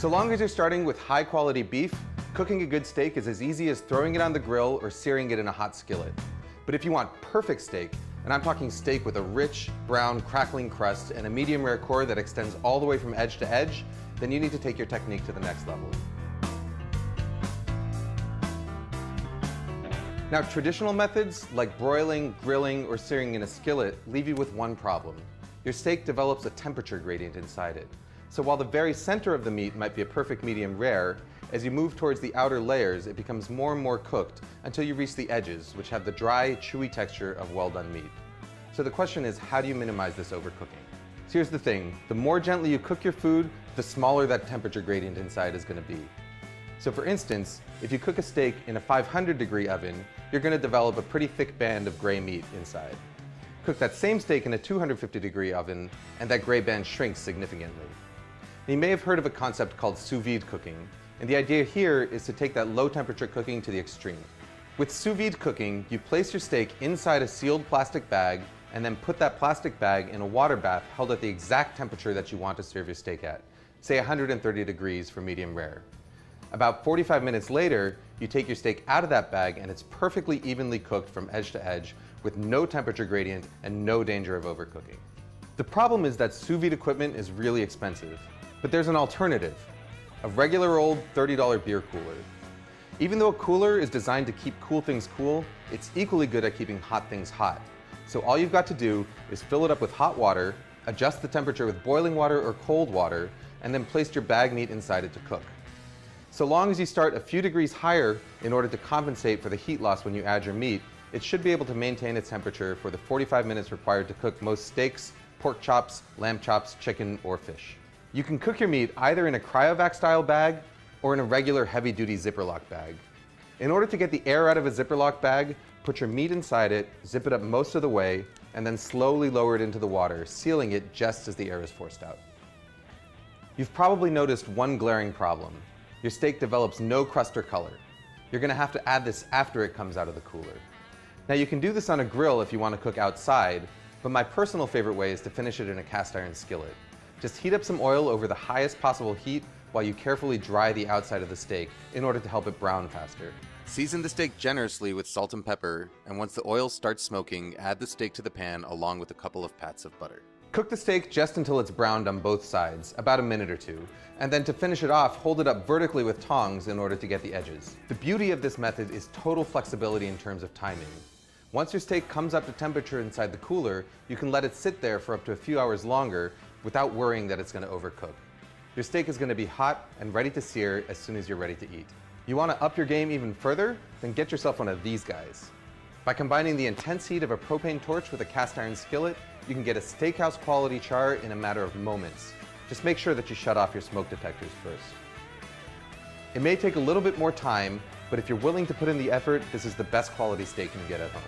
So long as you're starting with high quality beef, cooking a good steak is as easy as throwing it on the grill or searing it in a hot skillet. But if you want perfect steak, and I'm talking steak with a rich, brown, crackling crust and a medium rare core that extends all the way from edge to edge, then you need to take your technique to the next level. Now, traditional methods like broiling, grilling, or searing in a skillet leave you with one problem. Your steak develops a temperature gradient inside it. So while the very center of the meat might be a perfect medium rare, as you move towards the outer layers, it becomes more and more cooked until you reach the edges, which have the dry, chewy texture of well-done meat. So the question is, how do you minimize this overcooking? So here's the thing, the more gently you cook your food, the smaller that temperature gradient inside is going to be. So for instance, if you cook a steak in a 500-degree oven, you're going to develop a pretty thick band of gray meat inside. Cook that same steak in a 250-degree oven, and that gray band shrinks significantly. You may have heard of a concept called sous vide cooking, and the idea here is to take that low temperature cooking to the extreme. With sous vide cooking, you place your steak inside a sealed plastic bag and then put that plastic bag in a water bath held at the exact temperature that you want to serve your steak at, say 130 degrees for medium rare. About 45 minutes later, you take your steak out of that bag and it's perfectly evenly cooked from edge to edge with no temperature gradient and no danger of overcooking. The problem is that sous vide equipment is really expensive, but there's an alternative. A regular old $30 beer cooler. Even though a cooler is designed to keep cool things cool, it's equally good at keeping hot things hot. So all you've got to do is fill it up with hot water, adjust the temperature with boiling water or cold water, and then place your bag meat inside it to cook. So long as you start a few degrees higher in order to compensate for the heat loss when you add your meat, it should be able to maintain its temperature for the 45 minutes required to cook most steaks, pork chops, lamb chops, chicken, or fish. You can cook your meat either in a cryovac style bag or in a regular heavy duty zipper lock bag. In order to get the air out of a zipper lock bag, put your meat inside it, zip it up most of the way, and then slowly lower it into the water, sealing it just as the air is forced out. You've probably noticed one glaring problem. Your steak develops no crust or color. You're going to have to add this after it comes out of the cooler. Now you can do this on a grill if you want to cook outside, but my personal favorite way is to finish it in a cast iron skillet. Just heat up some oil over the highest possible heat while you carefully dry the outside of the steak in order to help it brown faster. Season the steak generously with salt and pepper, and once the oil starts smoking, add the steak to the pan along with a couple of pats of butter. Cook the steak just until it's browned on both sides, about a minute or two, and then to finish it off, hold it up vertically with tongs in order to get the edges. The beauty of this method is total flexibility in terms of timing. Once your steak comes up to temperature inside the cooler, you can let it sit there for up to a few hours longer without worrying that it's going to overcook. Your steak is going to be hot and ready to sear as soon as you're ready to eat. You want to up your game even further? Then get yourself one of these guys. By combining the intense heat of a propane torch with a cast iron skillet, you can get a steakhouse quality char in a matter of moments. Just make sure that you shut off your smoke detectors first. It may take a little bit more time, but if you're willing to put in the effort, this is the best quality steak you can get at home.